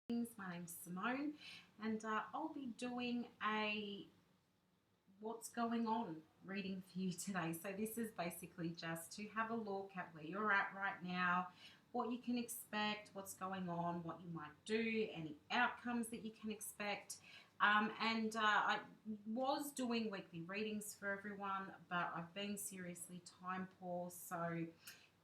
My name's Simone, and I'll be doing a what's going on reading for you today. So, this is basically just to have a look at where you're at right now, what you can expect, what's going on, what you might do, any outcomes that you can expect. I was doing weekly readings for everyone, but I've been seriously time poor, so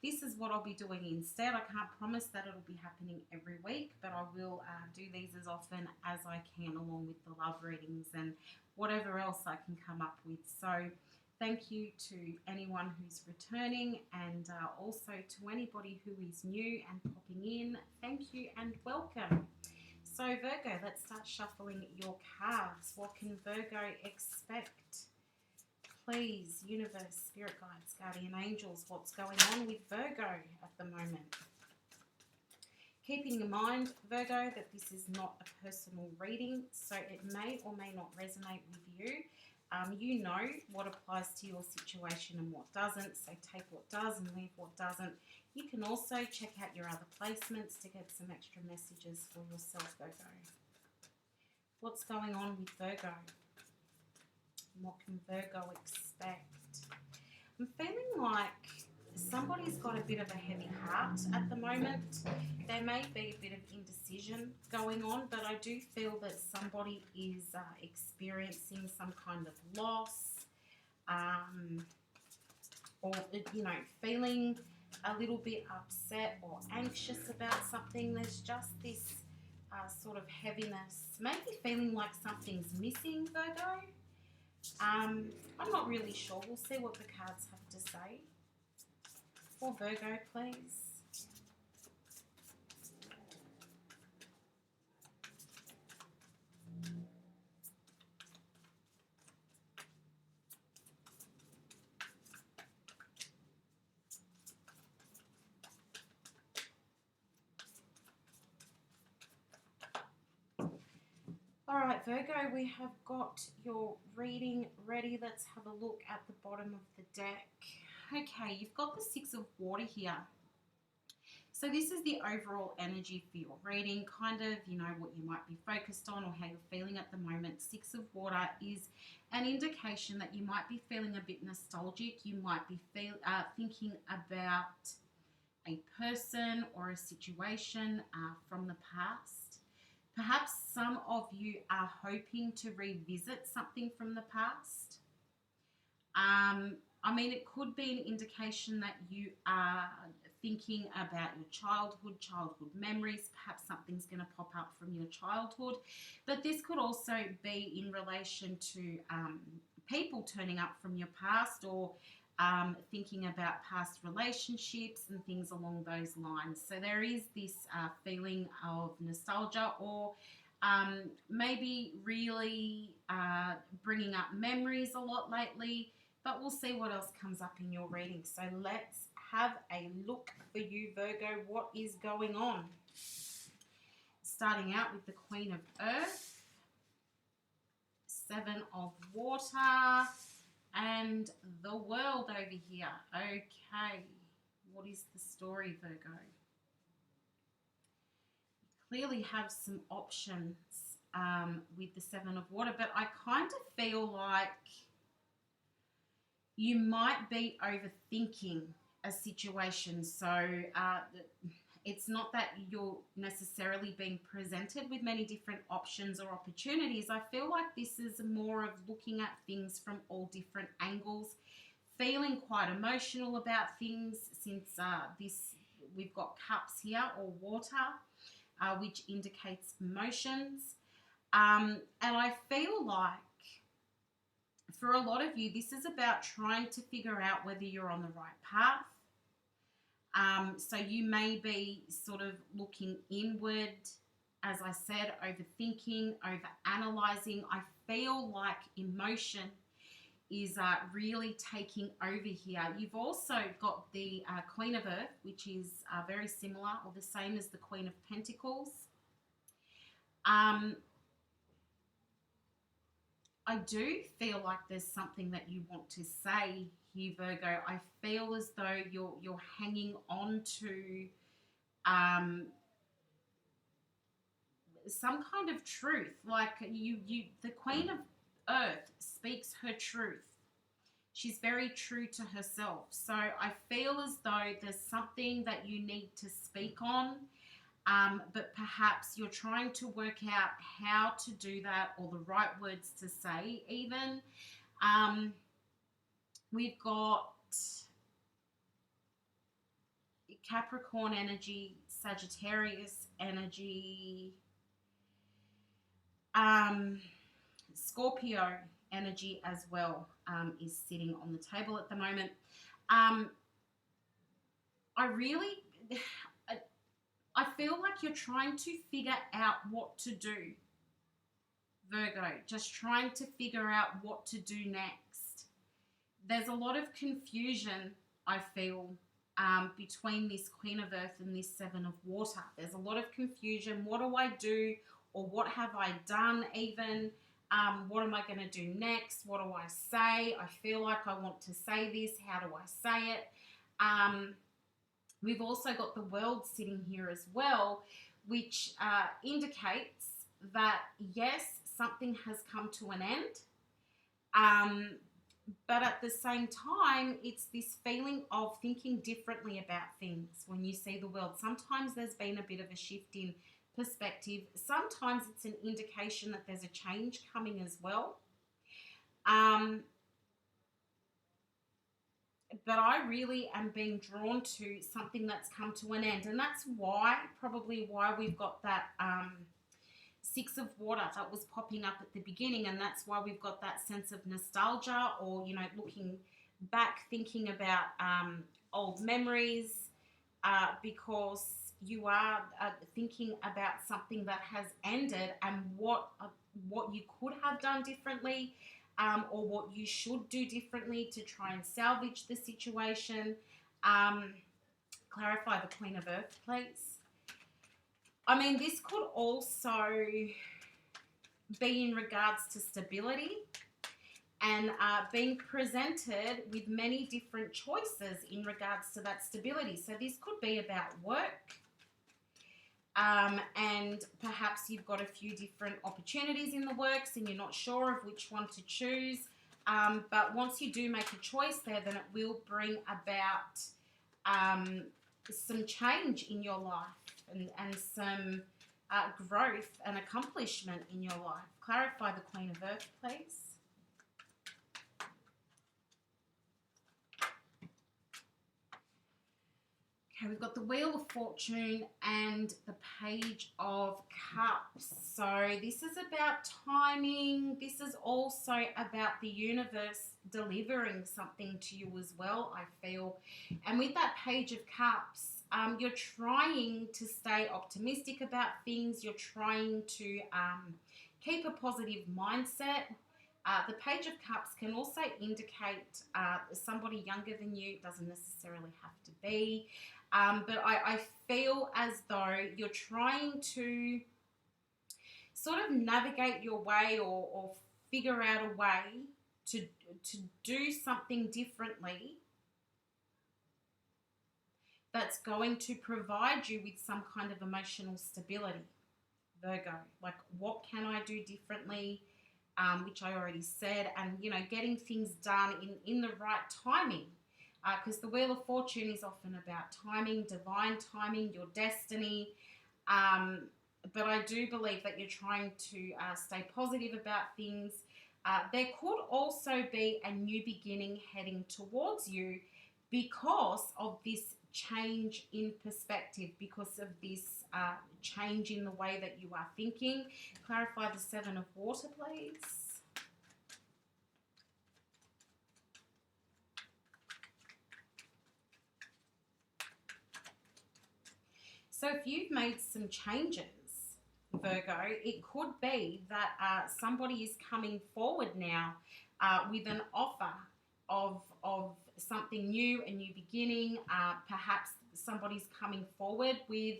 this is what I'll be doing instead. I can't promise that it'll be happening every week, but I will do these as often as I can, along with the love readings and whatever else I can come up with. So thank you to anyone who's returning, and also to anybody who is new and popping in. Thank you and welcome. So Virgo, let's start shuffling your cards. What can Virgo expect? Please, universe, spirit guides, guardian angels, what's going on with Virgo at the moment? Keeping in mind, Virgo, that this is not a personal reading, so it may or may not resonate with you. You know what applies to your situation and what doesn't, so take what does and leave what doesn't. You can also check out your other placements to get some extra messages for yourself, Virgo. What's going on with Virgo? What can Virgo expect? I'm feeling like somebody's got a bit of a heavy heart at the moment. There may be a bit of indecision going on, but I do feel that somebody is experiencing some kind of loss, or, feeling a little bit upset or anxious about something. There's just this sort of heaviness, maybe feeling like something's missing, Virgo. I'm not really sure. We'll see what the cards have to say. For Virgo, please. Alright, Virgo, we have got your reading ready. Let's have a look at the bottom of the deck. Okay, you've got the Six of Water here. So this is the overall energy for your reading, kind of, what you might be focused on or how you're feeling at the moment. Six of Water is an indication that you might be feeling a bit nostalgic. You might be thinking about a person or a situation from the past. Perhaps some of you are hoping to revisit something from the past. It could be an indication that you are thinking about your childhood memories. Perhaps something's going to pop up from your childhood. But this could also be in relation to people turning up from your past, or thinking about past relationships and things along those lines. So there is this feeling of nostalgia, or maybe really bringing up memories a lot lately, but we'll see what else comes up in your reading. So let's have a look for you, Virgo. What is going on? Starting out with the Queen of Earth, Seven of Water, and the World over here. Okay, what is the story, Virgo? You clearly have some options with the Seven of Water, but I kind of feel like you might be overthinking a situation. So it's not that you're necessarily being presented with many different options or opportunities. I feel like this is more of looking at things from all different angles, feeling quite emotional about things, since we've got cups here, or water, which indicates emotions. And I feel like for a lot of you, this is about trying to figure out whether you're on the right path. So you may be sort of looking inward, as I said, overthinking, over-analyzing. I feel like emotion is really taking over here. You've also got the Queen of Earth, which is very similar or the same as the Queen of Pentacles. I do feel like there's something that you want to say here, Virgo. I feel as though you're hanging on to some kind of truth. Like the Queen of Earth speaks her truth. She's very true to herself. So I feel as though there's something that you need to speak on, but perhaps you're trying to work out how to do that or the right words to say even. We've got Capricorn energy, Sagittarius energy, Scorpio energy as well is sitting on the table at the moment. I feel like you're trying to figure out what to do, Virgo, just trying to figure out what to do next. There's a lot of confusion, I feel, between this Queen of Earth and this Seven of Water. There's a lot of confusion. What do I do? Or what have I done even? What am I going to do next? What do I say? I feel like I want to say this. How do I say it? We've also got the World sitting here as well, which indicates that, yes, something has come to an end. But at the same time, it's this feeling of thinking differently about things when you see the world. Sometimes there's been a bit of a shift in perspective. Sometimes it's an indication that there's a change coming as well. But I really am being drawn to something that's come to an end. And that's probably why we've got that Six of Water that was popping up at the beginning. And that's why we've got that sense of nostalgia or, looking back, thinking about old memories, because you are thinking about something that has ended and what you could have done differently, or what you should do differently to try and salvage the situation. Clarify the Queen of Earth, please. I mean, this could also be in regards to stability and being presented with many different choices in regards to that stability. So this could be about work, and perhaps you've got a few different opportunities in the works and you're not sure of which one to choose. But once you do make a choice there, then it will bring about some change in your life and some growth and accomplishment in your life. Clarify the Queen of Earth, please. Okay, we've got the Wheel of Fortune and the Page of Cups. So this is about timing. This is also about the universe delivering something to you as well, I feel. And with that Page of Cups, you're trying to stay optimistic about things. You're trying to keep a positive mindset. The Page of Cups can also indicate somebody younger than you. It doesn't necessarily have to be. But I feel as though you're trying to sort of navigate your way or figure out a way to do something differently that's going to provide you with some kind of emotional stability, Virgo. Like, what can I do differently? Which I already said, and, getting things done in the right timing. Because the Wheel of Fortune is often about timing, divine timing, your destiny. But I do believe that you're trying to stay positive about things. There could also be a new beginning heading towards you because of this change in perspective, because of this change in the way that you are thinking. Clarify the Seven of Water, please. So if you've made some changes, Virgo, it could be that somebody is coming forward now with an offer of something new, a new beginning. Perhaps somebody's coming forward with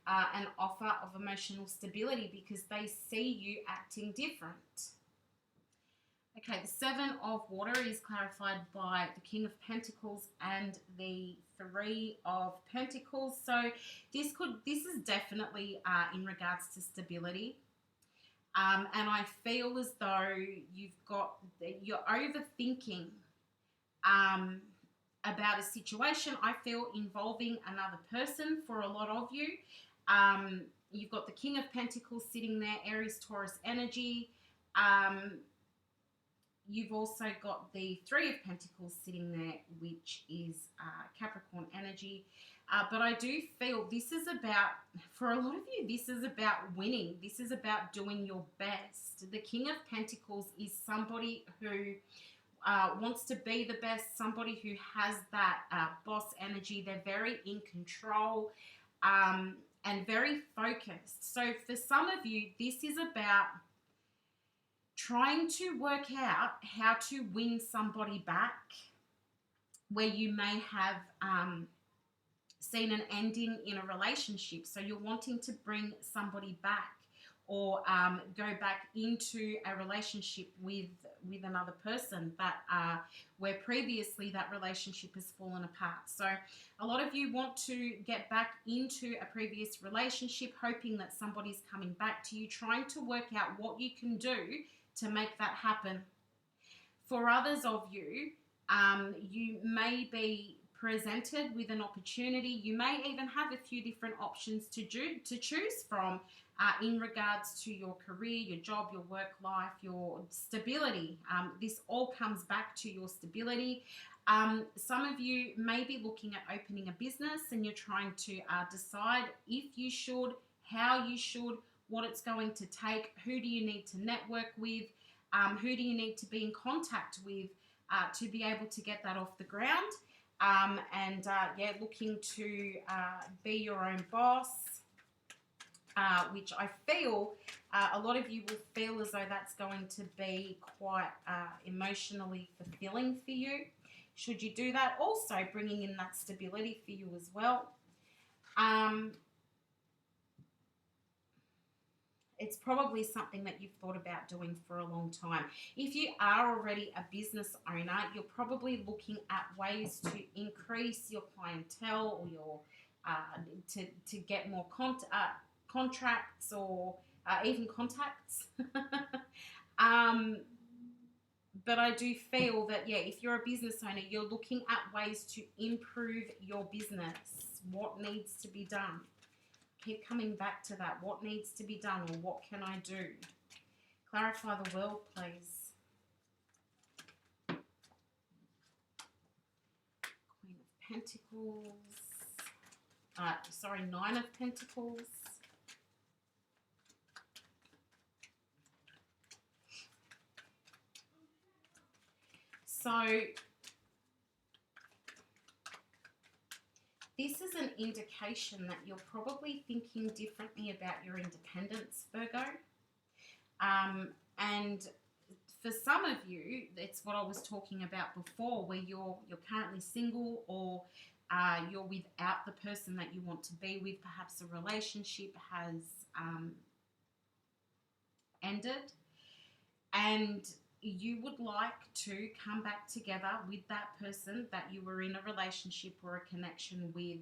an offer of emotional stability because they see you acting different. Okay, the Seven of Water is clarified by the King of Pentacles and the Three of Pentacles. So this is definitely in regards to stability. And I feel as though you're overthinking about a situation, I feel, involving another person for a lot of you. You've got the King of Pentacles sitting there, Aries, Taurus energy. You've also got the Three of Pentacles sitting there, which is Capricorn energy. But I do feel this is about, for a lot of you, this is about winning. This is about doing your best. The King of Pentacles is somebody who wants to be the best, somebody who has that boss energy. They're very in control and very focused. So for some of you, this is about trying to work out how to win somebody back where you may have seen an ending in a relationship. So you're wanting to bring somebody back or go back into a relationship with another person that where previously that relationship has fallen apart. So a lot of you want to get back into a previous relationship, hoping that somebody's coming back to you, trying to work out what you can do to make that happen. For others of you, you may be presented with an opportunity. You may even have a few different options to choose from in regards to your career, your job, your work life, your stability. This all comes back to your stability. Some of you may be looking at opening a business and you're trying to decide if you should, how you should, what it's going to take, who do you need to network with, who do you need to be in contact with to be able to get that off the ground. Looking to be your own boss, which I feel a lot of you will feel as though that's going to be quite emotionally fulfilling for you. Should you do that, also bringing in that stability for you as well. It's probably something that you've thought about doing for a long time. If you are already a business owner, you're probably looking at ways to increase your clientele or your to get more contracts or even contacts. But I do feel that, yeah, if you're a business owner, you're looking at ways to improve your business. What needs to be done? Keep coming back to that. What needs to be done, or what can I do? Clarify the world, please. Queen of Pentacles. Nine of Pentacles. So this is an indication that you're probably thinking differently about your independence, Virgo. And for some of you, it's what I was talking about before, where you're currently single, or you're without the person that you want to be with. Perhaps a relationship has ended, and you would like to come back together with that person that you were in a relationship or a connection with,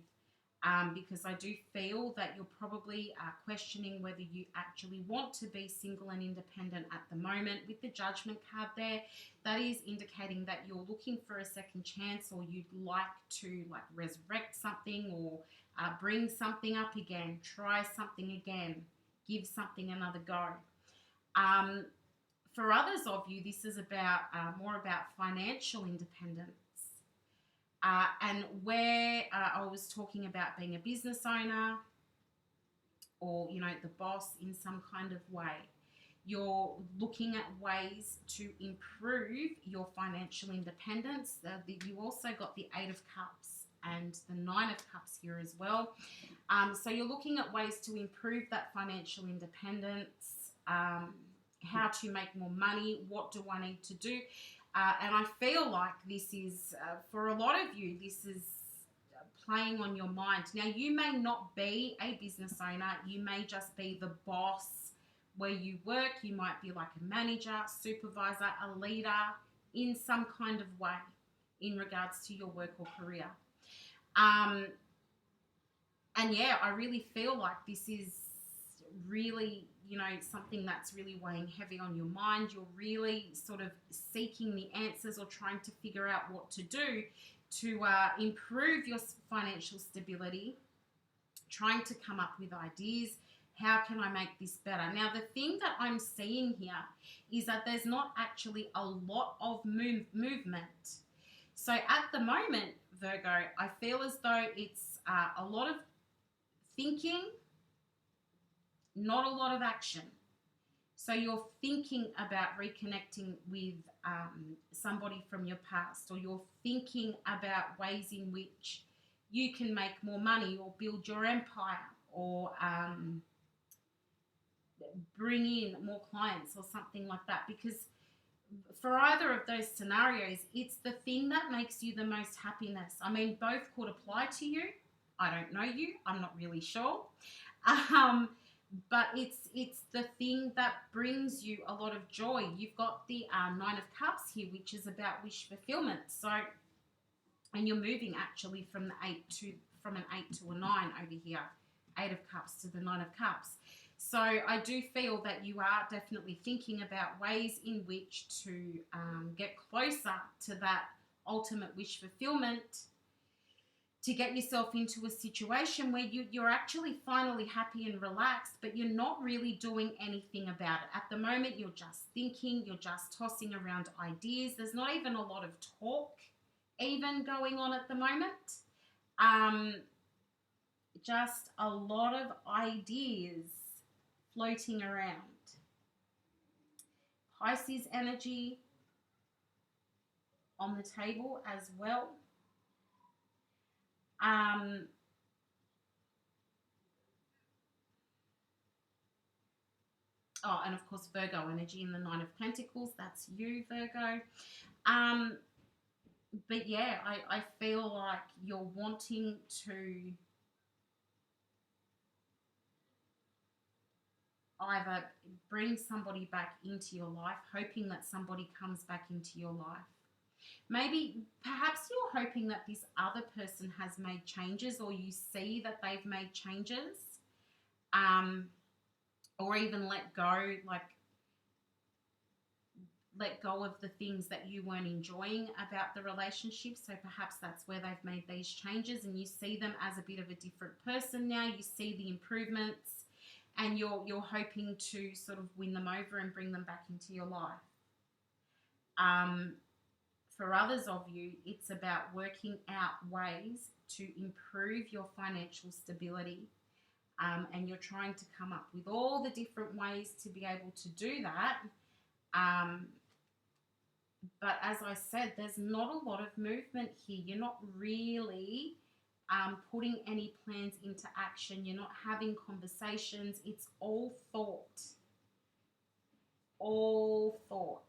because I do feel that you're probably questioning whether you actually want to be single and independent at the moment. With the Judgment card there, that is indicating that you're looking for a second chance, or you'd like to resurrect something, or bring something up again, try something again, give something another go. For others of you, this is about more about financial independence. And where I was talking about being a business owner, or, the boss in some kind of way, you're looking at ways to improve your financial independence. You also got the Eight of Cups and the Nine of Cups here as well. So you're looking at ways to improve that financial independence, how to make more money, what do I need to do? And I feel like this is, for a lot of you, this is playing on your mind. Now, you may not be a business owner. You may just be the boss where you work. You might be like a manager, supervisor, a leader in some kind of way in regards to your work or career. And yeah, I really feel like this is really, you know, something that's really weighing heavy on your mind. You're really sort of seeking the answers or trying to figure out what to do to improve your financial stability, trying to come up with ideas. How can I make this better? Now, the thing that I'm seeing here is that there's not actually a lot of movement. So at the moment, Virgo, I feel as though it's a lot of thinking, not a lot of action. So you're thinking about reconnecting with somebody from your past, or you're thinking about ways in which you can make more money or build your empire, or bring in more clients or something like that. Because for either of those scenarios, it's the thing that makes you the most happiness. I mean, both could apply to you. I don't know you. I'm not really sure. But it's the thing that brings you a lot of joy. You've got the Nine of Cups here, which is about wish fulfillment. So, and you're moving actually from an 8 to a 9 over here. 8 of Cups to the 9 of Cups. So I do feel that you are definitely thinking about ways in which to get closer to that ultimate wish fulfillment, to get yourself into a situation where you're actually finally happy and relaxed, but you're not really doing anything about it. At the moment, you're just thinking, you're just tossing around ideas. There's not even a lot of talk even going on at the moment. Just a lot of ideas floating around. Pisces energy on the table as well. Oh, and of course, Virgo energy in the Nine of Pentacles. That's you, Virgo. But yeah, I feel like you're wanting to either bring somebody back into your life, hoping that somebody comes back into your life. Maybe, perhaps you're hoping that this other person has made changes, or you see that they've made changes, or even let go of the things that you weren't enjoying about the relationship. So perhaps that's where they've made these changes, and you see them as a bit of a different person now. You see the improvements, and you're hoping to sort of win them over and bring them back into your life. For others of you, it's about working out ways to improve your financial stability, and you're trying to come up with all the different ways to be able to do that. But as I said, there's not a lot of movement here. You're not really putting any plans into action. You're not having conversations. It's all thought. All thought.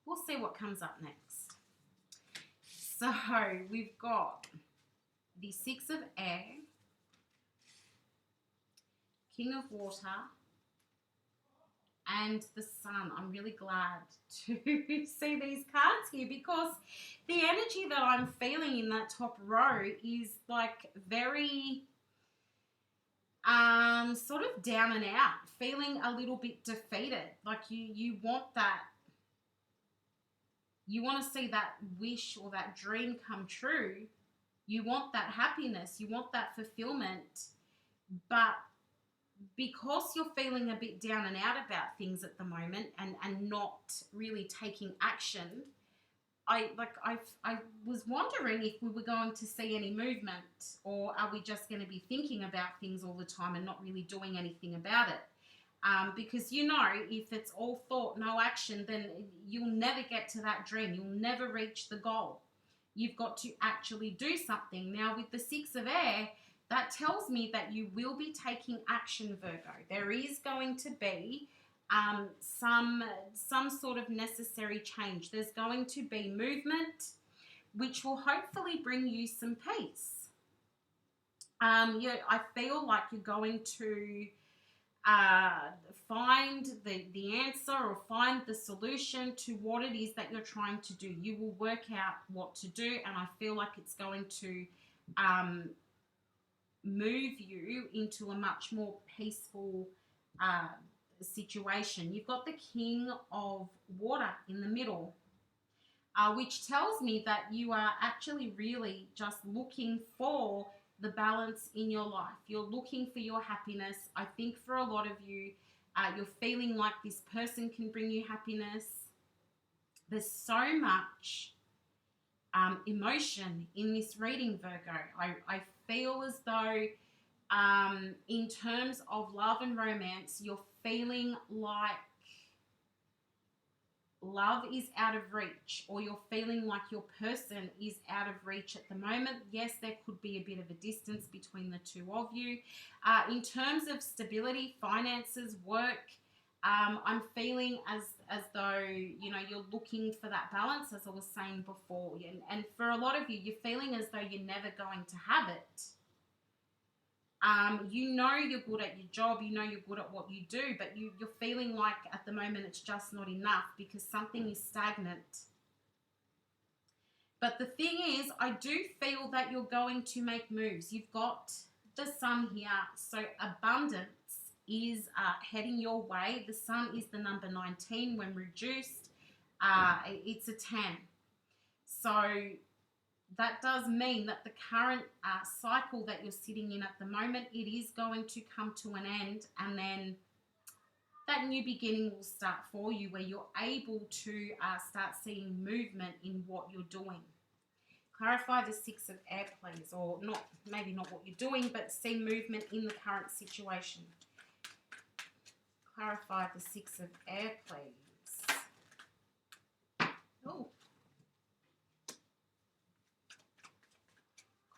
We'll see what comes up next. So we've got the Six of Air, King of Water, and the Sun. I'm really glad to see these cards here, because the energy that I'm feeling in that top row is like very sort of down and out, feeling a little bit defeated. Like you want that, you want to see that wish or that dream come true. You want that happiness, you want that fulfillment, but because you're feeling a bit down and out about things at the moment, and not really taking action, I was wondering if we were going to see any movement, or are we just going to be thinking about things all the time and not really doing anything about it? Because, you know, if it's all thought, no action, then you'll never get to that dream. You'll never reach the goal. You've got to actually do something. Now, with the Six of Air, that tells me that you will be taking action, Virgo. There is going to be some sort of necessary change. There's going to be movement, which will hopefully bring you some peace. I feel like you're going to find the answer or find the solution to what it is that you're trying to do. You will work out what to do, and I feel like it's going to move you into a much more peaceful situation. You've got the King of Water in the middle, which tells me that you are actually really just looking for the balance in your life. You're looking for your happiness. I think for a lot of you, you're feeling like this person can bring you happiness. There's so much emotion in this reading, Virgo. I feel as though in terms of love and romance, you're feeling like love is out of reach, or you're feeling like your person is out of reach at the moment. Yes, there could be a bit of a distance between the two of you. In terms of stability, finances, work, I'm feeling as though, you know, you're looking for that balance, as I was saying before. And for a lot of you, you're feeling as though you're never going to have it. You know you're good at your job, you know you're good at what you do, but you're feeling like at the moment it's just not enough because something is stagnant. But the thing is, I do feel that you're going to make moves. You've got the Sun here, so abundance is heading your way. The Sun is the number 19 when reduced. It's a 10. So that does mean that the current cycle that you're sitting in at the moment, it is going to come to an end, and then that new beginning will start for you, where you're able to start seeing movement in what you're doing. Clarify the 6 of air, please, or not, maybe not what you're doing, but see movement in the current situation. Clarify the 6 of air, please. Oh.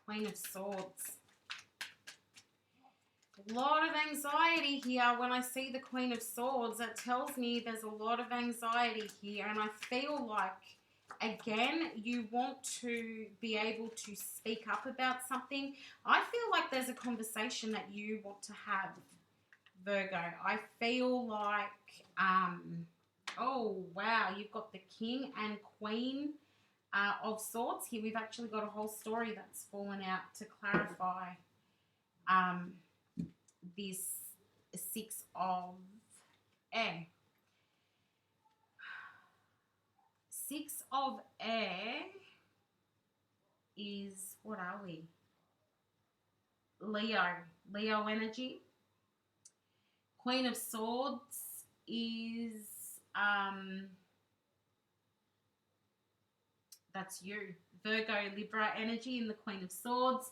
Queen of Swords. A lot of anxiety here. When I see the Queen of Swords, that tells me there's a lot of anxiety here. And I feel like, again, you want to be able to speak up about something. I feel like there's a conversation that you want to have, Virgo. I feel like, oh, wow, you've got the King and Queen of Swords here. We've actually got a whole story that's fallen out to clarify this 6 of air. 6 of air is, what are we? Leo energy. Queen of Swords is that's you. Virgo, Libra energy in the Queen of Swords,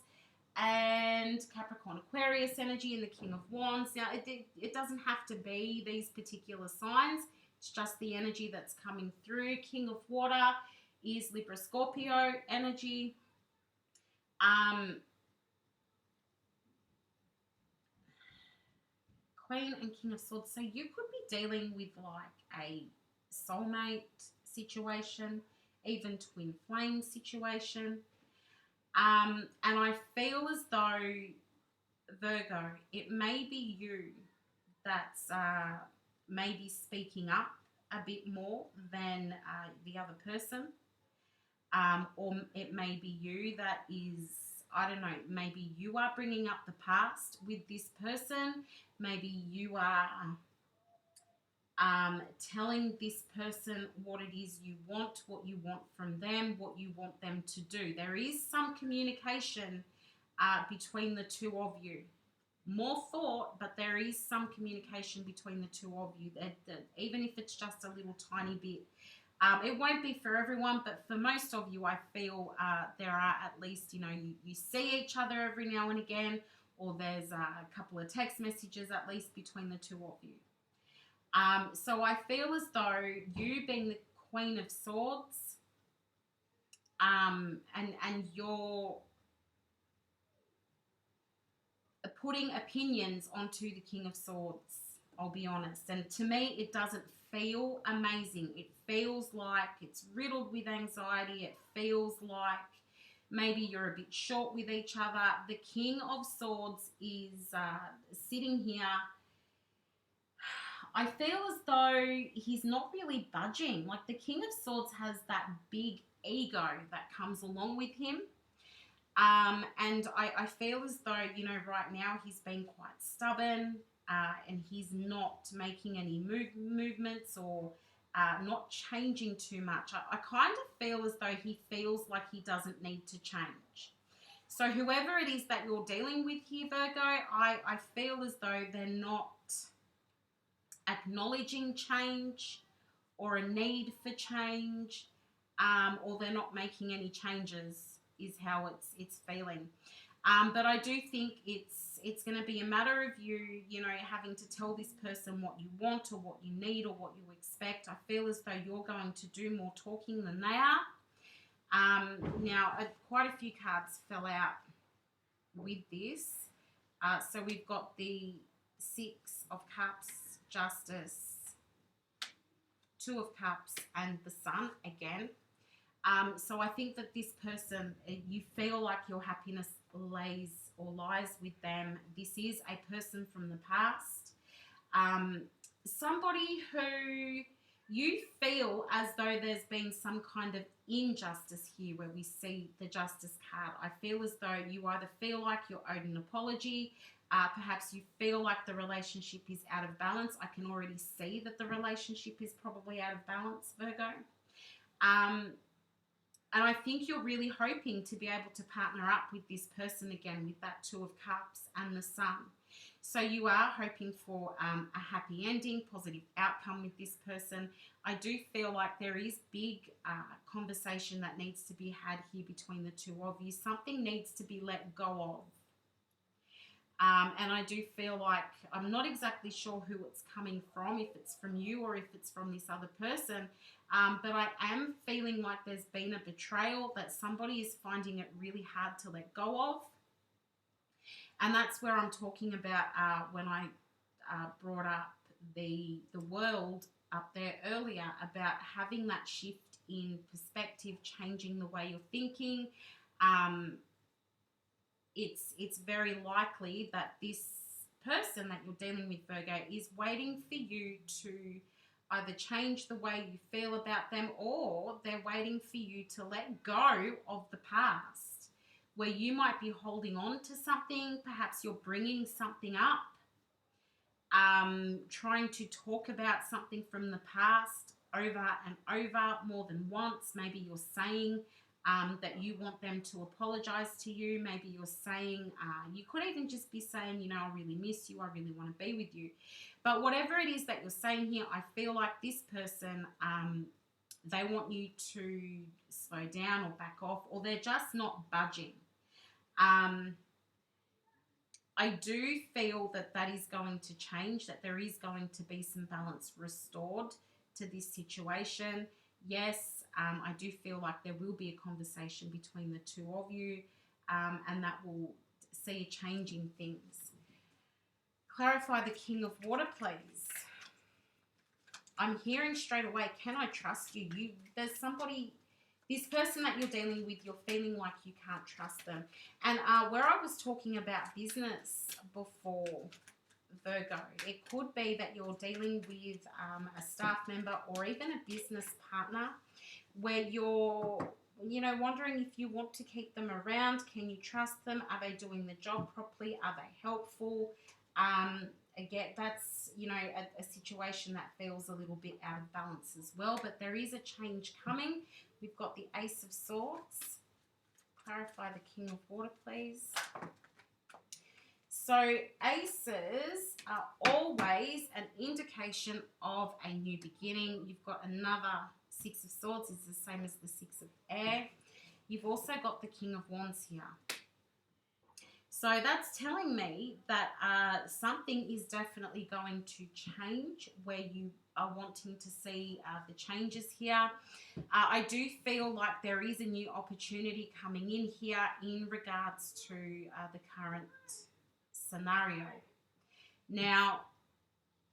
and Capricorn, Aquarius energy in the King of Wands. Now, it doesn't have to be these particular signs. It's just the energy that's coming through. King of Water is Libra, Scorpio energy. Queen and King of Swords. So you could be dealing with like a soulmate situation, even twin flame situation. And I feel as though, Virgo, it may be you that's maybe speaking up a bit more than the other person. Or it may be you that is, I don't know, maybe you are bringing up the past with this person. Maybe you are telling this person what it is you want, what you want from them, what you want them to do. There is some communication between the two of you. More thought, but there is some communication between the two of you, that even if it's just a little tiny bit. It won't be for everyone, but for most of you, I feel there are at least, you know, you see each other every now and again, or there's a couple of text messages at least between the two of you. So I feel as though you being the Queen of Swords, and you're putting opinions onto the King of Swords, I'll be honest. And to me, it doesn't feel amazing. It feels like it's riddled with anxiety. It feels like Maybe you're a bit short with each other. The King of Swords is sitting here. I feel as though he's not really budging. Like, the King of Swords has that big ego that comes along with him. And I feel as though, you know, right now he's being quite stubborn, and he's not making any movements or not changing too much. I kind of feel as though he feels like he doesn't need to change. So whoever it is that you're dealing with here, Virgo, I feel as though they're not acknowledging change or a need for change, or they're not making any changes is how it's feeling. But I do think it's going to be a matter of you know, having to tell this person what you want or what you need or what you expect. I feel as though you're going to do more talking than they are. Now, quite a few cards fell out with this. So we've got the Six of Cups, Justice, Two of Cups, and the Sun again. So I think that this person, you feel like your happiness lies with them. This is a person from the past. Somebody who you feel as though there's been some kind of injustice here where we see the Justice card. I feel as though you either feel like you're owed an apology, perhaps you feel like the relationship is out of balance. I can already see that the relationship is probably out of balance, Virgo. And I think you're really hoping to be able to partner up with this person again with that Two of Cups and the Sun. So you are hoping for a happy ending, positive outcome with this person. I do feel like there is big conversation that needs to be had here between the two of you. Something needs to be let go of. And I do feel like I'm not exactly sure who it's coming from, if it's from you or if it's from this other person. But I am feeling like there's been a betrayal, that somebody is finding it really hard to let go of. And that's where I'm talking about when I brought up the World up there earlier, about having that shift in perspective, changing the way you're thinking. It's very likely that this person that you're dealing with, Virgo, is waiting for you to either change the way you feel about them, or they're waiting for you to let go of the past, where you might be holding on to something. Perhaps you're bringing something up, trying to talk about something from the past over and over more than once. Maybe you're saying that you want them to apologize to you. Maybe you're saying, you could even just be saying, you know, I really miss you, I really want to be with you. But whatever it is that you're saying here, I feel like this person, they want you to slow down or back off, or they're just not budging. I do feel that that is going to change, that there is going to be some balance restored to this situation. Yes, I do feel like there will be a conversation between the two of you, and that will see a change in things. Clarify the King of Water, please. I'm hearing straight away, can I trust you? There's somebody, this person that you're dealing with, you're feeling like you can't trust them. And where I was talking about business before, Virgo, it could be that you're dealing with a staff member or even a business partner where you're, you know, wondering if you want to keep them around. Can you trust them? Are they doing the job properly? Are they helpful? Again, that's, you know, a situation that feels a little bit out of balance as well, but there is a change coming. We've got the Ace of Swords. Clarify the King of Water, please. So aces are always an indication of a new beginning. You've got another Six of Swords, is the same as the Six of Air. You've also got the King of Wands here. So that's telling me that something is definitely going to change where you are wanting to see the changes here. I do feel like there is a new opportunity coming in here in regards to the current scenario. Now,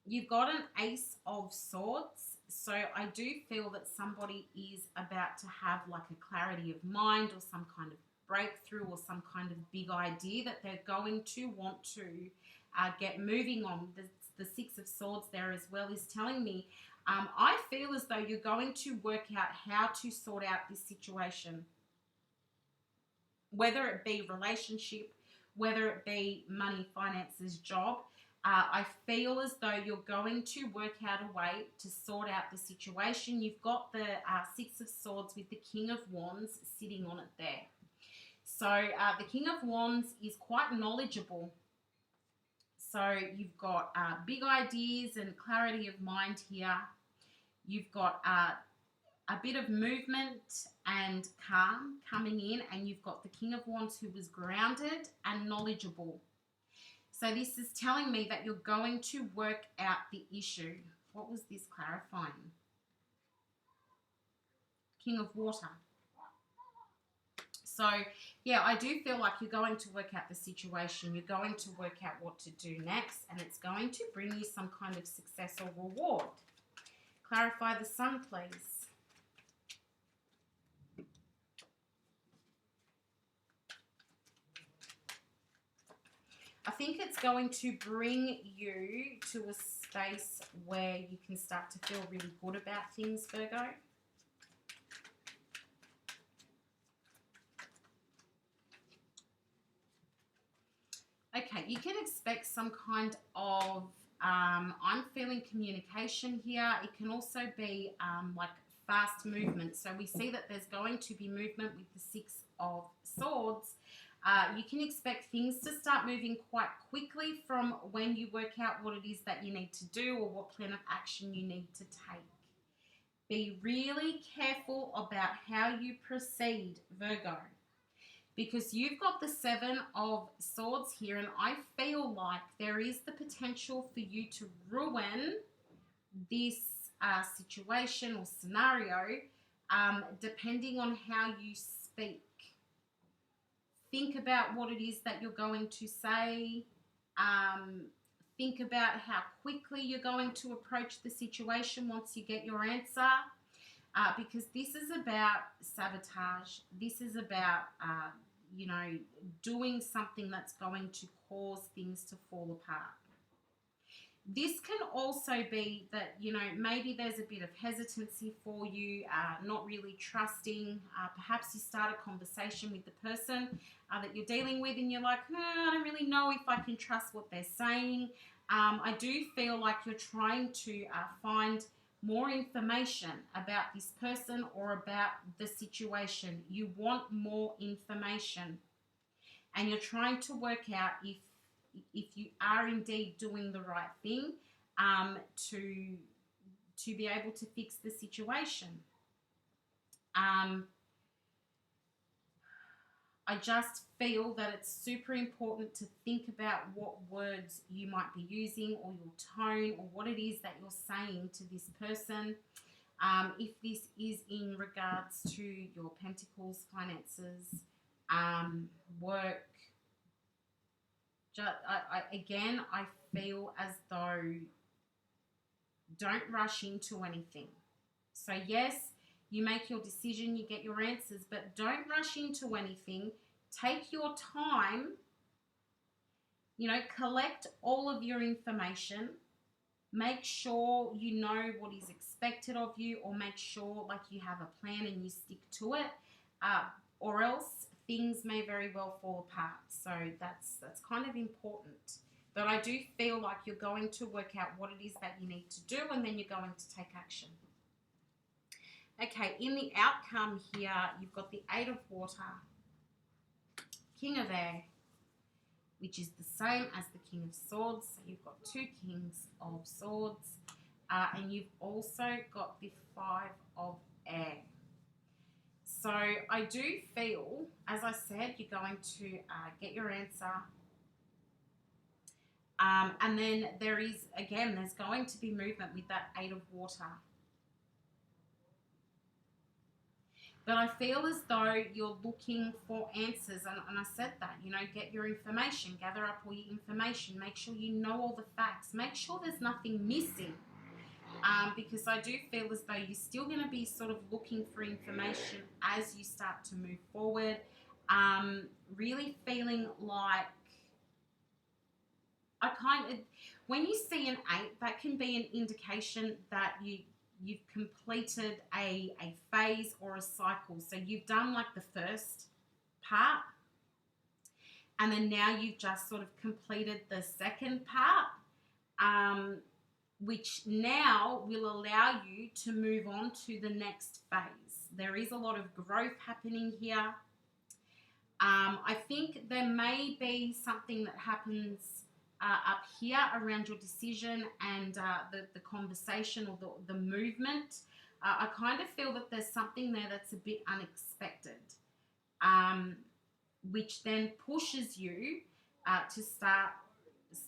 you've got an Ace of Swords, so I do feel that somebody is about to have like a clarity of mind or some kind of breakthrough or some kind of big idea that they're going to want to get moving on. The Six of Swords there as well is telling me, I feel as though you're going to work out how to sort out this situation. Whether it be relationship, whether it be money, finances, job, I feel as though you're going to work out a way to sort out the situation. You've got the Six of Swords with the King of Wands sitting on it there. So the King of Wands is quite knowledgeable. So you've got big ideas and clarity of mind here. You've got a bit of movement and calm coming in, and you've got the King of Wands who was grounded and knowledgeable. So this is telling me that you're going to work out the issue. What was this clarifying? King of Water. So, yeah, I do feel like you're going to work out the situation. You're going to work out what to do next, and it's going to bring you some kind of success or reward. Clarify the Sun, please. I think it's going to bring you to a space where you can start to feel really good about things, Virgo. Okay, you can expect some kind of, I'm feeling communication here. It can also be like fast movement. So we see that there's going to be movement with the Six of Swords. You can expect things to start moving quite quickly from when you work out what it is that you need to do or what plan of action you need to take. Be really careful about how you proceed, Virgo, because you've got the Seven of Swords here, and I feel like there is the potential for you to ruin this situation or scenario depending on how you speak. Think about what it is that you're going to say. Think about how quickly you're going to approach the situation once you get your answer. Because this is about sabotage. This is about, you know, doing something that's going to cause things to fall apart. This can also be that, you know, maybe there's a bit of hesitancy for you, not really trusting. Perhaps you start a conversation with the person that you're dealing with and you're like, I don't really know if I can trust what they're saying. I do feel like you're trying to find more information about this person or about the situation. You want more information, and you're trying to work out if you are indeed doing the right thing to be able to fix the situation. I just feel that it's super important to think about what words you might be using, or your tone, or what it is that you're saying to this person. If this is in regards to your pentacles, finances, work, again, I feel as though don't rush into anything. So yes, you make your decision, you get your answers, but don't rush into anything. Take your time, you know, collect all of your information. Make sure you know what is expected of you, or make sure like you have a plan and you stick to it, or else things may very well fall apart. So that's kind of important. But I do feel like you're going to work out what it is that you need to do, and then you're going to take action. Okay, in the outcome here, you've got the Eight of Water, King of Air, which is the same as the King of Swords. So you've got two Kings of Swords, and you've also got the Five of Air. So I do feel, as I said, you're going to get your answer. And then there's going to be movement with that Eight of Water. But I feel as though you're looking for answers, and I said that, you know, get your information, gather up all your information, make sure you know all the facts, make sure there's nothing missing, because I do feel as though you're still going to be sort of looking for information as you start to move forward. Really feeling like when you see an 8, that can be an indication that you've completed a phase or a cycle. So you've done like the first part, and then now you've just sort of completed the second part, which now will allow you to move on to the next phase. There is a lot of growth happening here. I think there may be something that happens up here around your decision and the conversation or the movement. I kind of feel that there's something there that's a bit unexpected, which then pushes you to start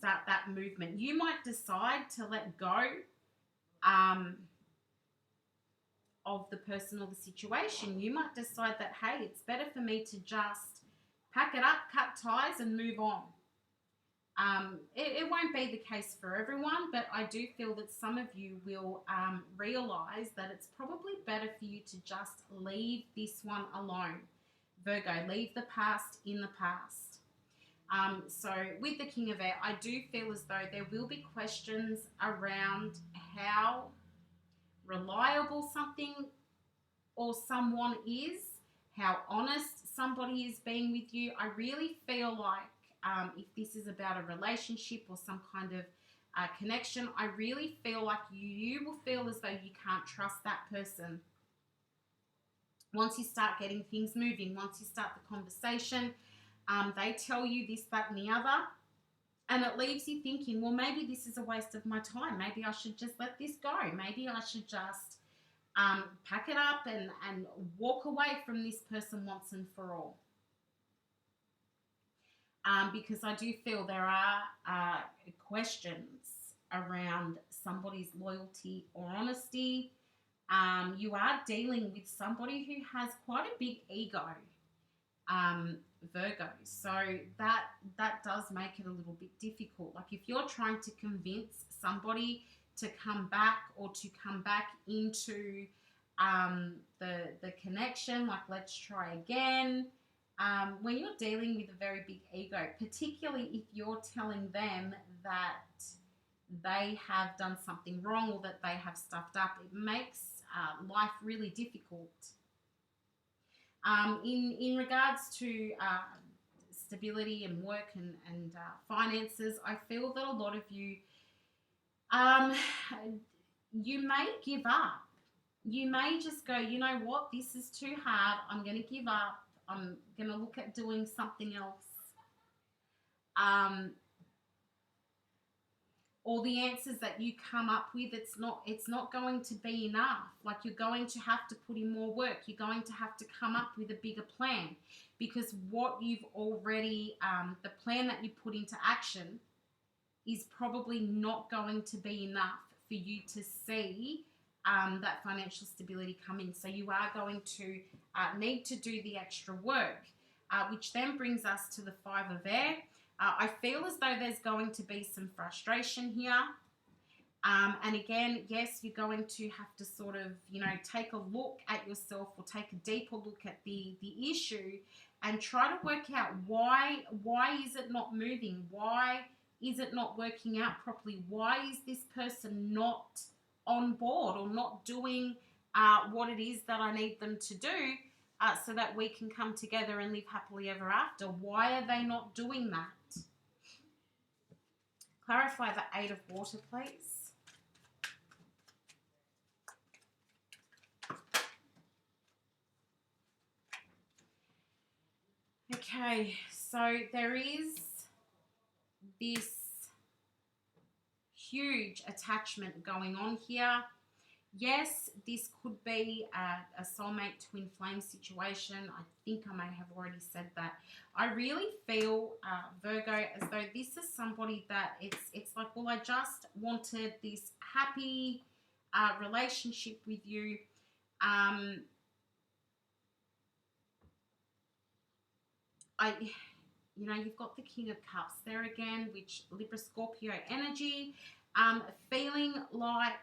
that movement. You might decide to let go of the person or the situation. You might decide that, hey, it's better for me to just pack it up, cut ties, and move on. It won't be the case for everyone, but I do feel that some of you will realize that it's probably better for you to just leave this one alone. Virgo, leave the past in the past. So with the King of Air, I do feel as though there will be questions around how reliable something or someone is, how honest somebody is being with you. I really feel like if this is about a relationship or some kind of connection, I really feel like you will feel as though you can't trust that person. Once you start getting things moving, once you start the conversation, they tell you this, that, and the other, and it leaves you thinking, well, maybe this is a waste of my time. Maybe I should just let this go. Maybe I should just pack it up and walk away from this person once and for all. Because I do feel there are questions around somebody's loyalty or honesty. You are dealing with somebody who has quite a big ego, Virgo. So that does make it a little bit difficult. Like if you're trying to convince somebody to come back or to come back into the connection, like let's try again. When you're dealing with a very big ego, particularly if you're telling them that they have done something wrong or that they have stuffed up, it makes life really difficult. In regards to stability and work and finances, I feel that a lot of you, you may give up. You may just go, you know what, this is too hard. I'm going to give up. I'm going to look at doing something else. Or the answers that you come up with, it's not going to be enough. Like you're going to have to put in more work. You're going to have to come up with a bigger plan, because what you've already, the plan that you put into action is probably not going to be enough for you to see that financial stability come in. So you are going to need to do the extra work, which then brings us to the 5 of Air. I feel as though there's going to be some frustration here. And again, yes, you're going to have to sort of, take a look at yourself or take a deeper look at the issue and try to work out why is it not moving? Why is it not working out properly? Why is this person not on board or not doing what it is that I need them to do so that we can come together and live happily ever after? Why are they not doing that? Clarify the 8 of Water, please. Okay, so there is this huge attachment going on here. Yes, this could be a soulmate twin flame situation. I think I may have already said that. I really feel, Virgo, as though this is somebody that it's like, well, I just wanted this happy relationship with you. You've got the King of Cups there again, which Libra Scorpio energy, feeling like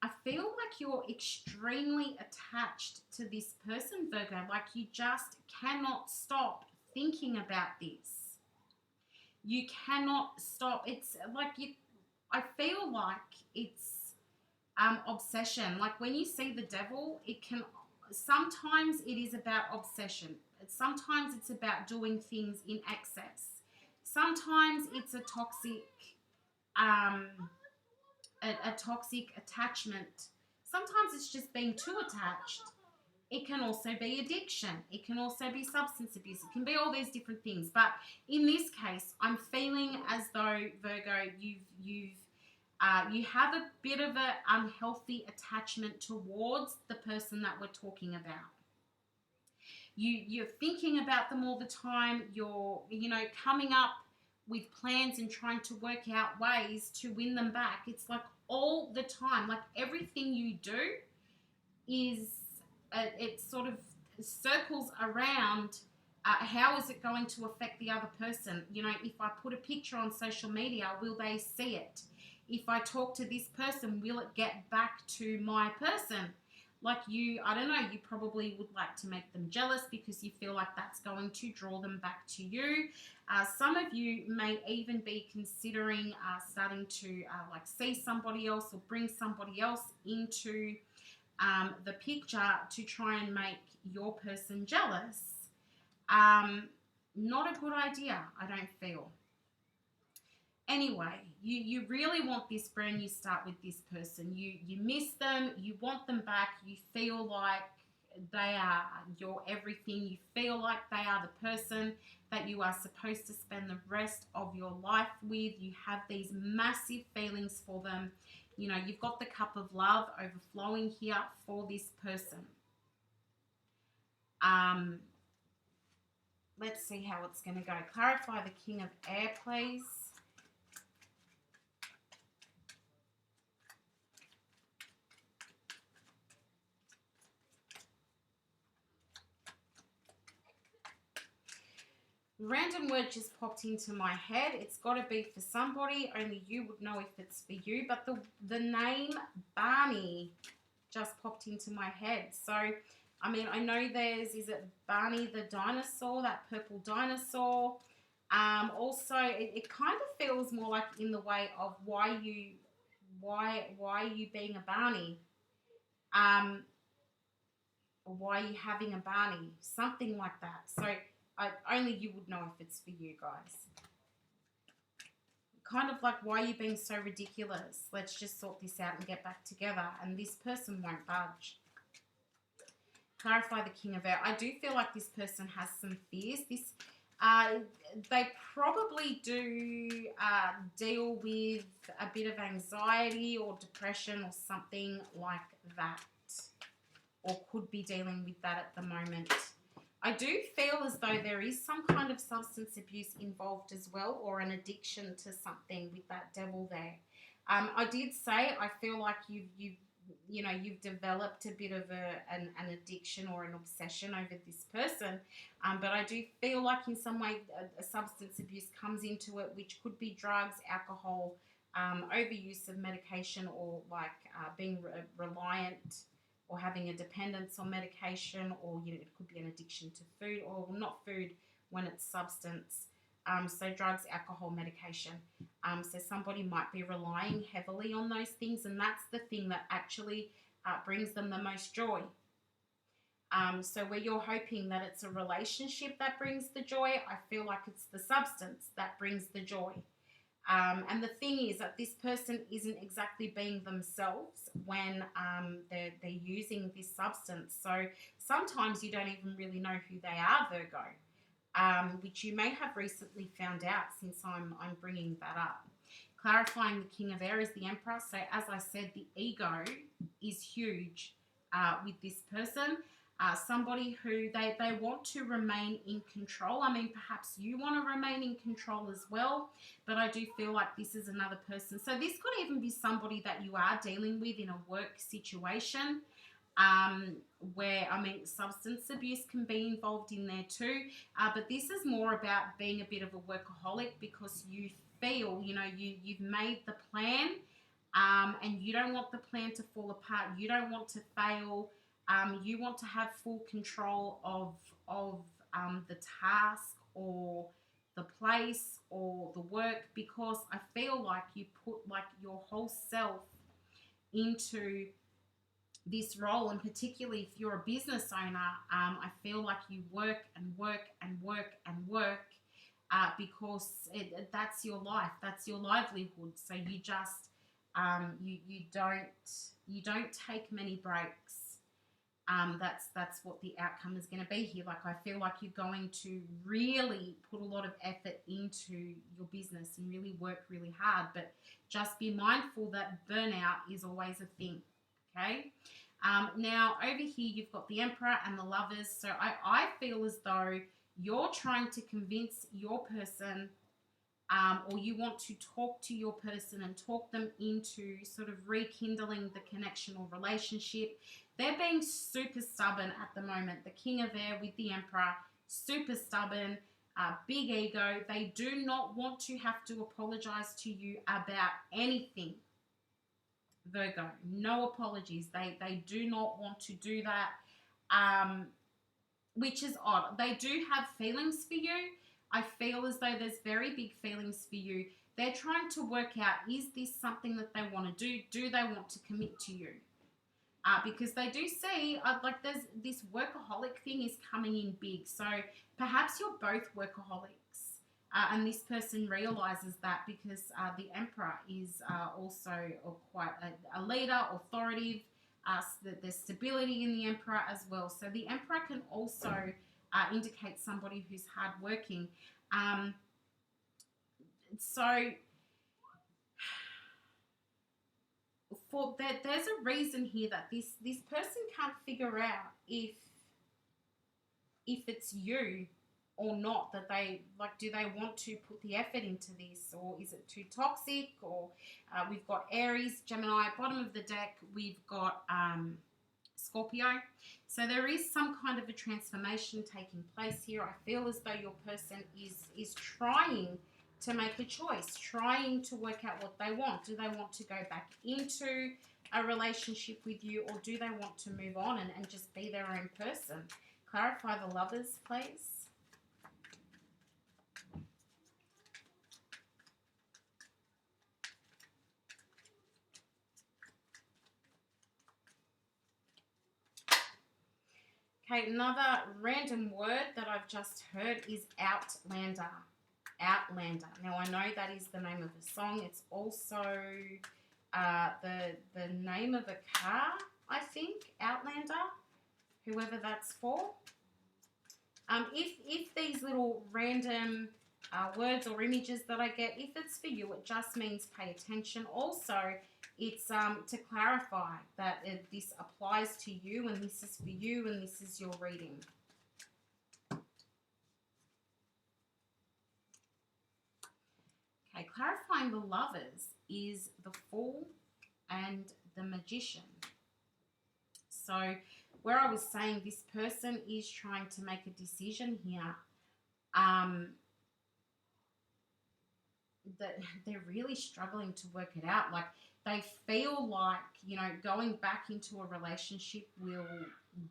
I feel like you're extremely attached to this person, Virgo. Like you just cannot stop thinking about this. You cannot stop. It's like you, I feel like it's obsession. Like when you see the devil, it can, sometimes it is about obsession. Sometimes it's about doing things in excess. Sometimes it's a toxic, um, a toxic attachment. Sometimes it's just being too attached. It can also be addiction. It can also be substance abuse. It can be all these different things. But in this case, I'm feeling as though, Virgo, you have a bit of an unhealthy attachment towards the person that we're talking about. You're thinking about them all the time. You're, coming up with plans and trying to work out ways to win them back. It's like all the time. Like everything you do is, it sort of circles around how is it going to affect the other person. If I put a picture on social media, will they see it? If I talk to this person, will it get back to my person? Like you, I don't know, you probably would like to make them jealous because you feel like that's going to draw them back to you. Some of you may even be considering starting to like see somebody else or bring somebody else into the picture to try and make your person jealous. Not a good idea, I don't feel. Anyway, you really want this brand new start with this person. You miss them, you want them back, you feel like they are your everything, you feel like they are the person that you are supposed to spend the rest of your life with. You have these massive feelings for them. You've got the cup of love overflowing here for this person. Let's see how it's going to go. Clarify the King of Air, please. Random word just popped into my head. It's got to be for somebody. Only you would know if it's for you. But the name Barney just popped into my head. So, I mean, I know is it Barney the dinosaur, that purple dinosaur? Also, it kind of feels more like in the way of why you being a Barney? Why are you having a Barney? Something like that. So, only you would know if it's for you guys. Kind of like, why are you being so ridiculous? Let's just sort this out and get back together. And this person won't budge. Clarify the King of Air. I do feel like this person has some fears. They probably do deal with a bit of anxiety or depression or something like that. Or could be dealing with that at the moment. I do feel as though there is some kind of substance abuse involved as well, or an addiction to something with that devil there. I did say I feel like you've developed a bit of an addiction or an obsession over this person, but I do feel like in some way a substance abuse comes into it, which could be drugs, alcohol, overuse of medication, or like being reliant, or having a dependence on medication, or it could be an addiction to food, or not food when it's substance. So drugs, alcohol, medication. So somebody might be relying heavily on those things, and that's the thing that actually brings them the most joy. So where you're hoping that it's a relationship that brings the joy, I feel like it's the substance that brings the joy. And the thing is that this person isn't exactly being themselves when they're using this substance. So sometimes you don't even really know who they are, Virgo, which you may have recently found out since I'm bringing that up. Clarifying the King of Air is the Emperor. So as I said, the ego is huge with this person. Somebody who they want to remain in control. I mean, perhaps you want to remain in control as well, but I do feel like this is another person. So this could even be somebody that you are dealing with in a work situation, where, I mean, substance abuse can be involved in there too, but this is more about being a bit of a workaholic because you feel, you've made the plan and you don't want the plan to fall apart. You don't want to fail. You want to have full control of the task or the place or the work, because I feel like you put like your whole self into this role, and particularly if you're a business owner, I feel like you work and work and work and work because that's your life, that's your livelihood. So you just you don't take many breaks. That's what the outcome is going to be here. Like I feel like you're going to really put a lot of effort into your business and really work really hard, but just be mindful that burnout is always a thing. Okay. Now over here you've got the Emperor and the Lovers. So I feel as though you're trying to convince your person, or you want to talk to your person and talk them into sort of rekindling the connection or relationship. They're being super stubborn at the moment. The King of Air with the Emperor, super stubborn, big ego. They do not want to have to apologize to you about anything. Virgo, no apologies. They do not want to do that, which is odd. They do have feelings for you. I feel as though there's very big feelings for you. They're trying to work out, is this something that they want to do? Do they want to commit to you? Because they do see, like there's this workaholic thing is coming in big. So perhaps you're both workaholics. And this person realizes that, because the Emperor is also quite a leader, authoritative. There's stability in the Emperor as well. So the Emperor can also indicate somebody who's hardworking. So for that, there's a reason here that this person can't figure out if it's you or not, that they like, do they want to put the effort into this, or is it too toxic? Or we've got Aries, Gemini, bottom of the deck we've got Scorpio. So there is some kind of a transformation taking place here. I feel as though your person is trying to make a choice, trying to work out what they want. Do they want to go back into a relationship with you, or do they want to move on and just be their own person? Clarify the Lovers, please. Okay, another random word that I've just heard is Outlander. Outlander. Now, I know that is the name of a song. It's also the name of a car, I think, Outlander, whoever that's for. If these little random words or images that I get, if it's for you, it just means pay attention. Also, it's to clarify that this applies to you, and this is for you, and this is your reading. Okay, clarifying the Lovers is the Fool and the Magician. So where I was saying this person is trying to make a decision here, that they're really struggling to work it out. Like they feel like, you know, going back into a relationship will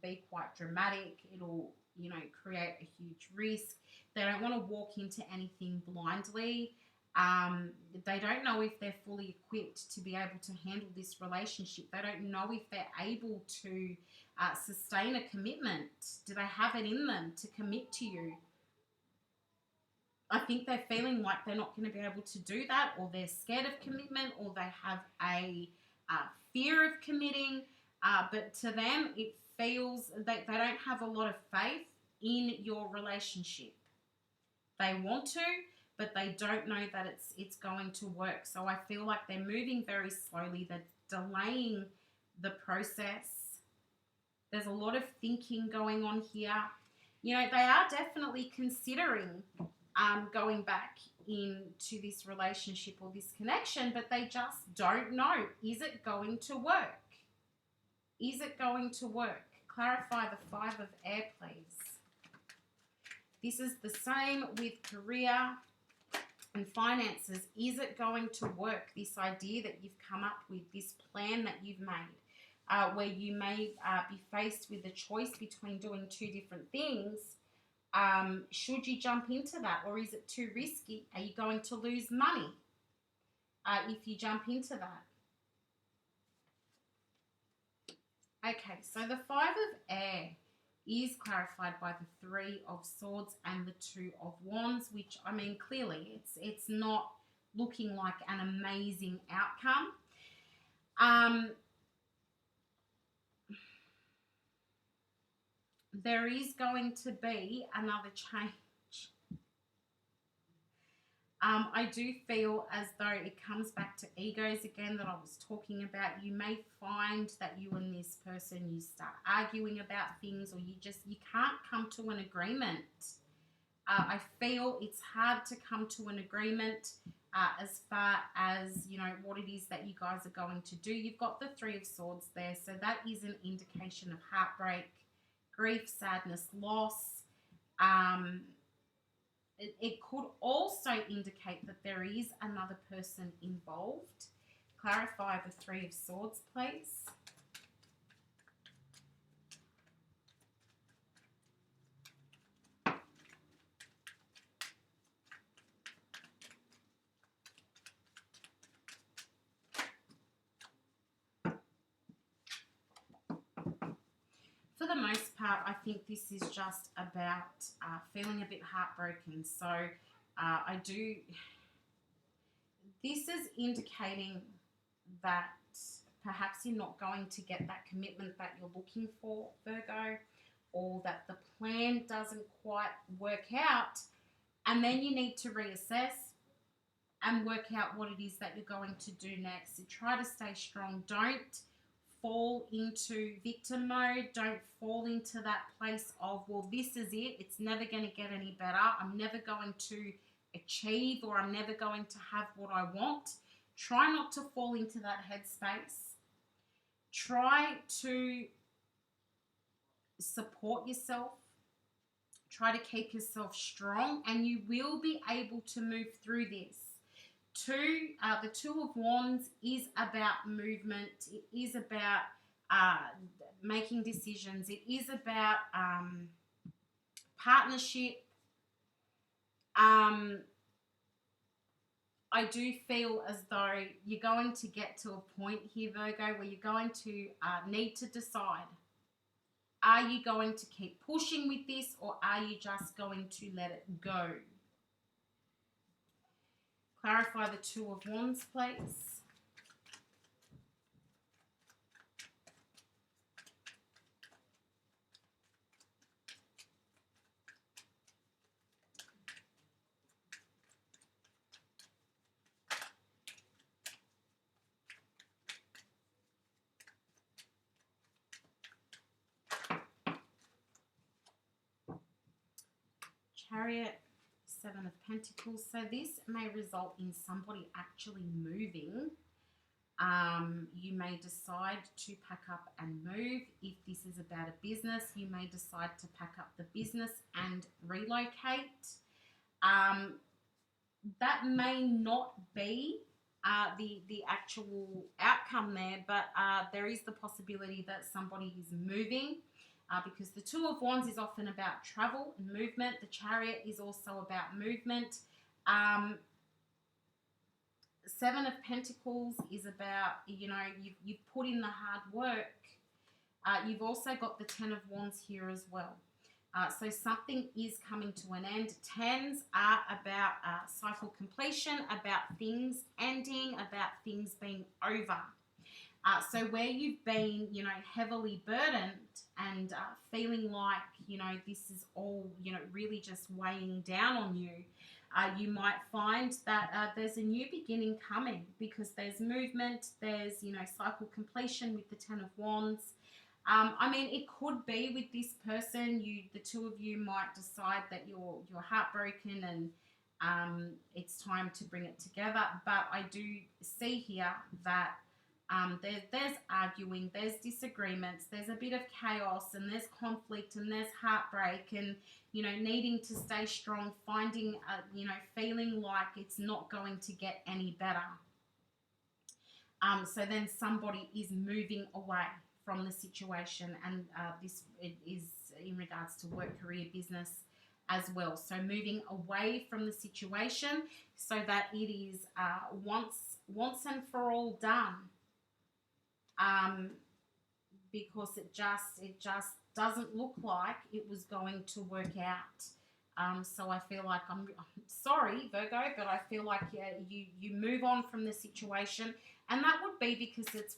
be quite dramatic. It'll, you know, create a huge risk. They don't want to walk into anything blindly. They don't know if they're fully equipped to be able to handle this relationship. They don't know if they're able to sustain a commitment. Do they have it in them to commit to you? I think they're feeling like they're not going to be able to do that, or they're scared of commitment, or they have a fear of committing. But to them, it feels that they don't have a lot of faith in your relationship. They want to, but they don't know that it's going to work. So I feel like they're moving very slowly. They're delaying the process. There's a lot of thinking going on here. You know, they are definitely considering going back into this relationship or this connection, but they just don't know. Is it going to work? Is it going to work? Clarify the Five of Air, please. This is the same with career. And finances, is it going to work? This idea that you've come up with, this plan that you've made, where you may be faced with a choice between doing two different things. Should you jump into that, or is it too risky? Are you going to lose money if you jump into that? Okay, so the Five of Air is clarified by the Three of Swords and the Two of Wands, which, I mean, clearly it's not looking like an amazing outcome. There is going to be another change. I do feel as though it comes back to egos again that I was talking about. You may find that you and this person, you start arguing about things, or you can't come to an agreement. I feel it's hard to come to an agreement as far as, you know, what it is that you guys are going to do. You've got the Three of Swords there, so that is an indication of heartbreak, grief, sadness, loss. It could also indicate that there is another person involved. Clarify the Three of Swords, please. For the most part, I think this is just about feeling a bit heartbroken. So this is indicating that perhaps you're not going to get that commitment that you're looking for, Virgo, or that the plan doesn't quite work out, and then you need to reassess and work out what it is that you're going to do next. So try to stay strong. Don't fall into victim mode. Don't fall into that place of, well, this is it. It's never going to get any better. I'm never going to achieve, or I'm never going to have what I want. Try not to fall into that headspace. Try to support yourself. Try to keep yourself strong, and you will be able to move through this. The Two of Wands is about movement. It is about making decisions. It is about partnership. I do feel as though you're going to get to a point here, Virgo, where you're going to need to decide. Are you going to keep pushing with this, or are you just going to let it go? Clarify the Two of Wands, please. Chariot, Seven of Pentacles. So this may result in somebody actually moving. You may decide to pack up and move. If this is about a business, you may decide to pack up the business and relocate. That may not be the actual outcome there, but there is the possibility that somebody is moving. Because the Two of Wands is often about travel and movement. The Chariot is also about movement. Seven of Pentacles is about, you know, you've put in the hard work. You've also got the Ten of Wands here as well. So something is coming to an end. Tens are about cycle completion, about things ending, about things being over. So where you've been, you know, heavily burdened and feeling like, you know, this is all, you know, really just weighing down on you, you might find that there's a new beginning coming, because there's movement, there's, you know, cycle completion with the Ten of Wands. I mean, it could be with this person, the two of you might decide that you're heartbroken and it's time to bring it together. But I do see here that There's arguing, there's disagreements, there's a bit of chaos, and there's conflict, and there's heartbreak, and needing to stay strong, finding feeling like it's not going to get any better. So then somebody is moving away from the situation, and it is in regards to work, career, business as well. So moving away from the situation so that it is once and for all done. Because it just doesn't look like it was going to work out. So I feel like I'm sorry, Virgo, but I feel like you move on from the situation, and that would be because it's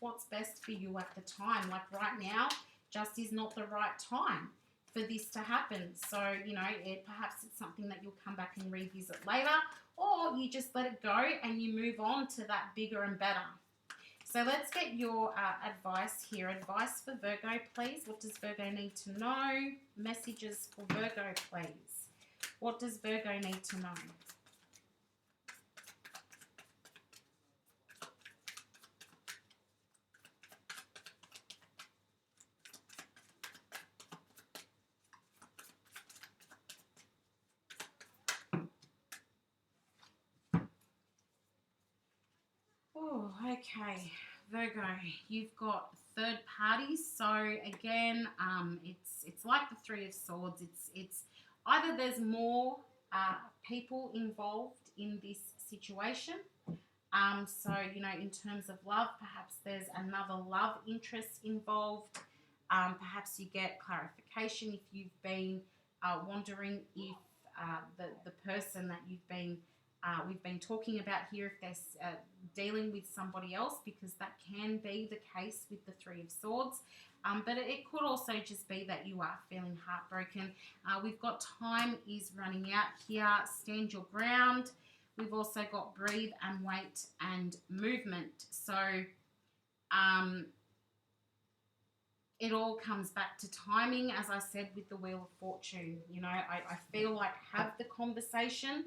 what's best for you at the time. Like right now, just is not the right time for this to happen. So perhaps it's something that you'll come back and revisit later, or you just let it go and you move on to that bigger and better. So let's get your advice here. Advice for Virgo, please. What does Virgo need to know? Messages for Virgo, please. What does Virgo need to know? Oh, okay. Virgo, you've got third parties. So again, it's like the Three of Swords. It's either there's more people involved in this situation. So in terms of love, perhaps there's another love interest involved. Perhaps you get clarification if you've been wondering if the person that we've been talking about here, if they're dealing with somebody else, because that can be the case with the Three of Swords. But it could also just be that you are feeling heartbroken. We've got time is running out here. Stand your ground. We've also got breathe and wait and movement. So it all comes back to timing, as I said, with the Wheel of Fortune. I feel like have the conversation.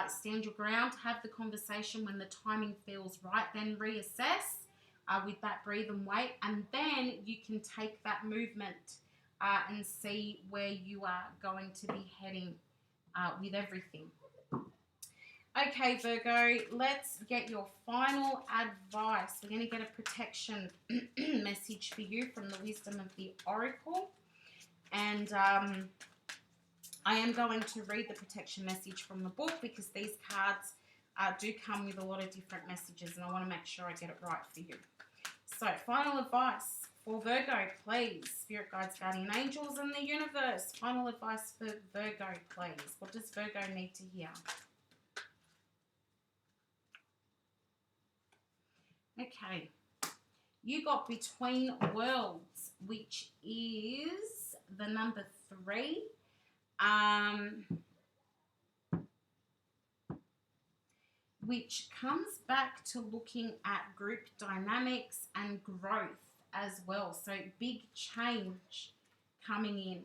Stand your ground, have the conversation when the timing feels right, then reassess with that breathe and wait, and then you can take that movement and see where you are going to be heading with everything. Okay, Virgo, let's get your final advice. We're going to get a protection message for you from the Wisdom of the Oracle, and I am going to read the protection message from the book because these cards do come with a lot of different messages, and I want to make sure I get it right for you. So, final advice for Virgo, please. Spirit guides, guardian angels, and the universe. Final advice for Virgo, please. What does Virgo need to hear? Okay. You got Between Worlds, which is the number 3. Which comes back to looking at group dynamics and growth as well. So big change coming in,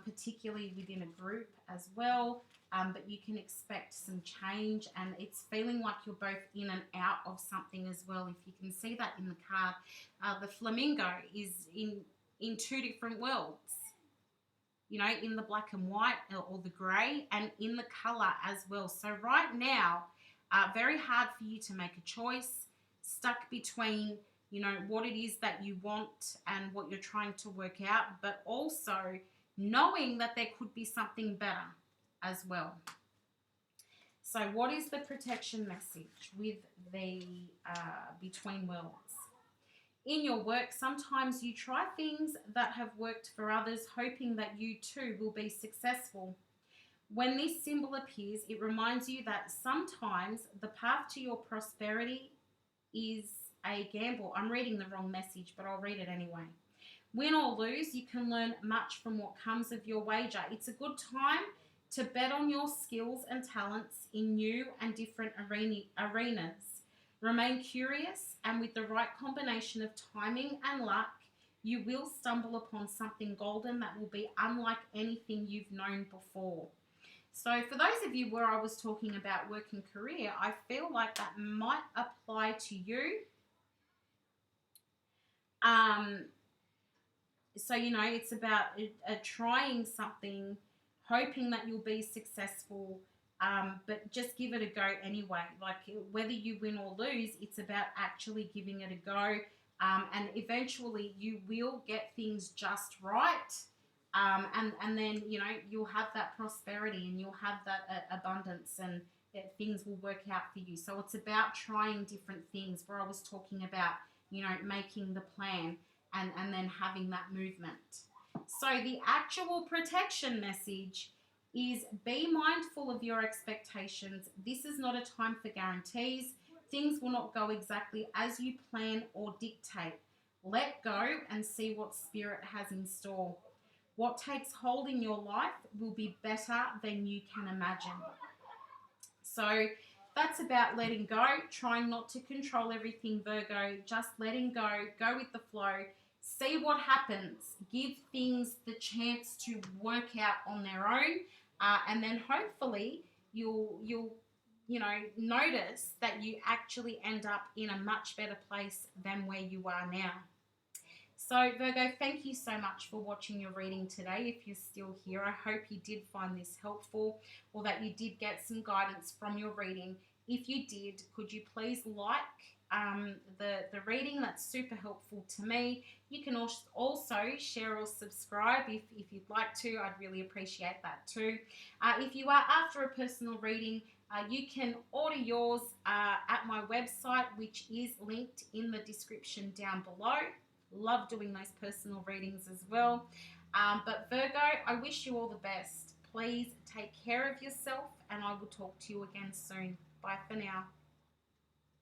particularly within a group as well. But you can expect some change, and it's feeling like you're both in and out of something as well. If you can see that in the card, the flamingo is in two different worlds. In the black and white or the grey, and in the colour as well. So right now, very hard for you to make a choice, stuck between, what it is that you want and what you're trying to work out, but also knowing that there could be something better as well. So what is the protection message with the Between Worlds? In your work, sometimes you try things that have worked for others, hoping that you too will be successful. When this symbol appears, it reminds you that sometimes the path to your prosperity is a gamble. I'm reading the wrong message, but I'll read it anyway. Win or lose, you can learn much from what comes of your wager. It's a good time to bet on your skills and talents in new and different arenas. Remain curious, and with the right combination of timing and luck, you will stumble upon something golden that will be unlike anything you've known before. So for those of you where I was talking about work and career, I feel like that might apply to you. So, you know, it's about trying something, hoping that you'll be successful, but just give it a go anyway. Like whether you win or lose, it's about actually giving it a go. And eventually you will get things just right. And then, you know, you'll have that prosperity and you'll have that abundance, and things will work out for you. So it's about trying different things, where I was talking about, you know, making the plan and then having that movement. So the actual protection message is be mindful of your expectations. This is not a time for guarantees. Things will not go exactly as you plan or dictate. Let go and see what Spirit has in store. What takes hold in your life will be better than you can imagine. So that's about letting go, trying not to control everything, Virgo, just letting go with the flow, see what happens, give things the chance to work out on their own, and then hopefully you'll notice that you actually end up in a much better place than where you are now. So Virgo, thank you so much for watching your reading today. If you're still here, I hope you did find this helpful, or that you did get some guidance from your reading. If you did, could you please like the reading? That's super helpful to me. You can also share or subscribe if you'd like to. I'd really appreciate that too. If you are after a personal reading, you can order yours at my website, which is linked in the description down below. Love doing those personal readings as well. But Virgo, I wish you all the best. Please take care of yourself, and I will talk to you again soon. Bye for now.